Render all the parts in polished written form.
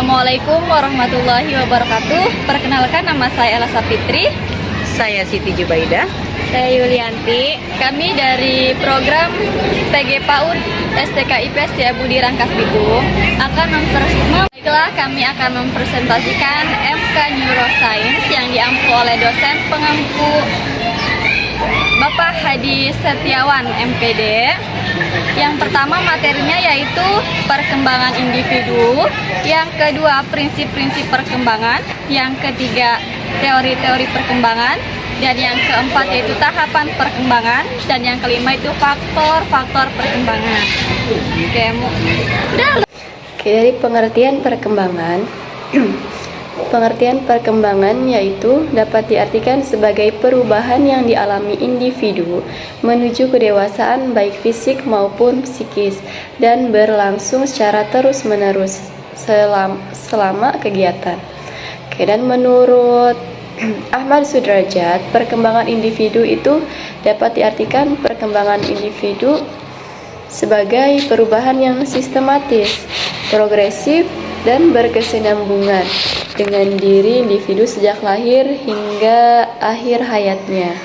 Assalamualaikum warahmatullahi wabarakatuh. Perkenalkan, nama saya Elsa Fitri. Saya Siti Jubaidah. Saya Yulianti. Kami dari program PG PAUD STK IPS Setiabudi Rangkas Bitung kami akan mempresentasikan MK Neuroscience yang diampu oleh dosen pengampu Bapak Hadi Setiawan MPD. Yang pertama materinya yaitu perkembangan individu, yang kedua prinsip-prinsip perkembangan, yang ketiga teori-teori perkembangan, dan yang keempat yaitu tahapan perkembangan, dan yang kelima itu faktor-faktor perkembangan. Dari pengertian perkembangan, pengertian perkembangan yaitu dapat diartikan sebagai perubahan yang dialami individu menuju kedewasaan baik fisik maupun psikis dan berlangsung secara terus-menerus selama kegiatan. Dan menurut Ahmad Sudrajat, perkembangan individu itu dapat diartikan perkembangan individu sebagai perubahan yang sistematis, progresif, dan berkesinambungan dengan diri individu sejak lahir hingga akhir hayatnya.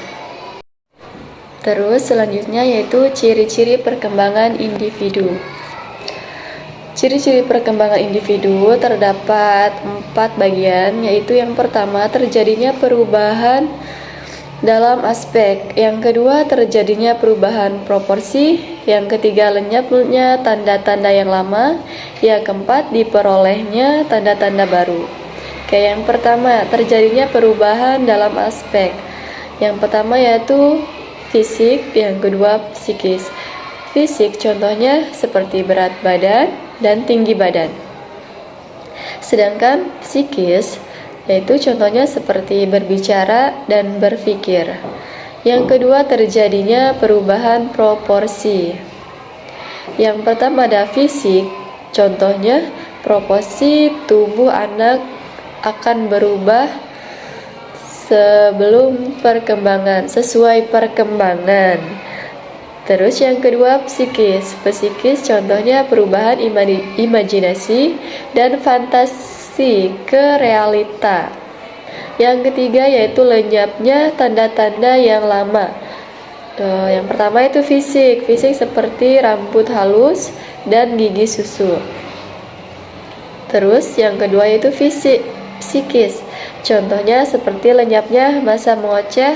Terus selanjutnya yaitu ciri-ciri perkembangan individu. Ciri-ciri perkembangan individu terdapat 4 bagian, yaitu yang pertama terjadinya perubahan dalam aspek, yang kedua terjadinya perubahan proporsi, yang ketiga lenyapnya tanda-tanda yang lama, yang keempat diperolehnya tanda-tanda baru. Yang pertama terjadinya perubahan dalam aspek. Yang pertama yaitu fisik, yang kedua psikis. Fisik contohnya seperti berat badan dan tinggi badan. Sedangkan psikis yaitu contohnya seperti berbicara dan berpikir. Yang kedua terjadinya perubahan proporsi. Yang pertama ada fisik, contohnya proporsi tubuh anak akan berubah sesuai perkembangan. Terus yang kedua psikis. Psikis contohnya perubahan imajinasi dan fantasi ke realita. Yang ketiga yaitu lenyapnya tanda-tanda yang lama. Yang pertama itu fisik. Fisik seperti rambut halus dan gigi susu. Terus yang kedua yaitu psikis. Contohnya seperti lenyapnya masa mengoceh,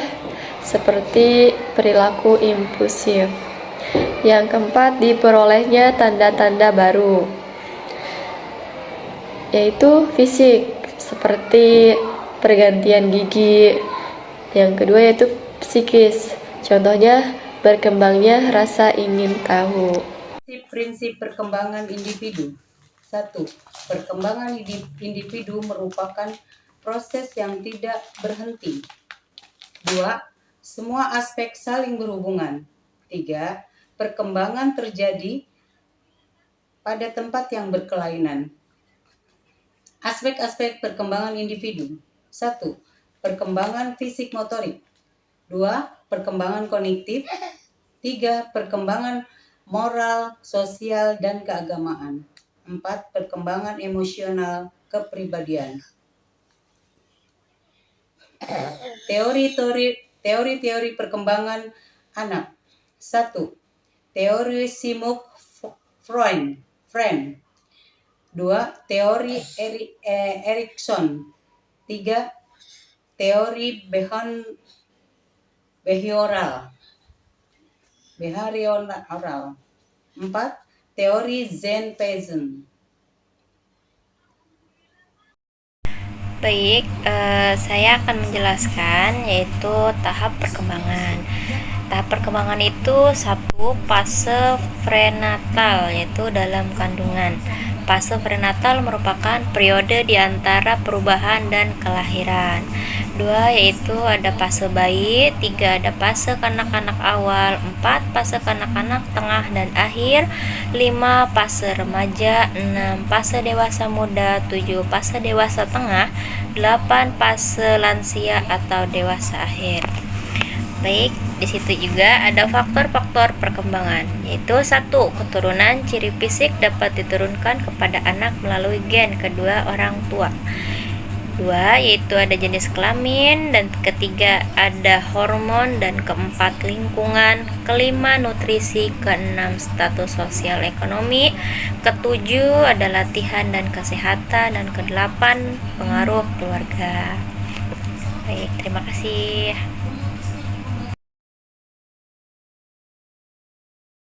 seperti perilaku impulsif. Yang keempat diperolehnya tanda-tanda baru, yaitu fisik seperti pergantian gigi. Yang kedua yaitu psikis, contohnya berkembangnya rasa ingin tahu. Prinsip perkembangan individu. 1. Perkembangan individu merupakan proses yang tidak berhenti. 2. Semua aspek saling berhubungan. 3. Perkembangan terjadi pada tempat yang berkelainan. Aspek-aspek perkembangan individu. 1. Perkembangan fisik motorik. 2. Perkembangan kognitif. 3. Perkembangan moral, sosial, dan keagamaan. 4. Perkembangan emosional kepribadian. Teori-teori perkembangan anak. 1. Teori Sigmund Freud. 2. Teori Erikson. 3. Teori behavioral. 4. Teori Zen Peasant. Baik, saya akan menjelaskan yaitu tahap perkembangan. Tahap perkembangan itu 1. Fase prenatal, yaitu dalam kandungan. Fase prenatal merupakan periode di antara perubahan dan kelahiran. 2. Yaitu ada fase bayi. 3. Ada fase kanak-kanak awal. 4. Fase kanak-kanak tengah dan akhir. 5. Fase remaja. 6. Fase dewasa muda. 7. Fase dewasa tengah. 8. Fase lansia atau dewasa akhir. Baik, di situ juga ada faktor-faktor faktor perkembangan, yaitu 1. Keturunan ciri fisik dapat diturunkan kepada anak melalui gen kedua orang tua. 2. Yaitu ada jenis kelamin, dan ketiga ada hormon, dan keempat lingkungan, kelima nutrisi, keenam status sosial ekonomi, ketujuh ada latihan dan kesehatan, dan kedelapan pengaruh keluarga. Baik, terima kasih.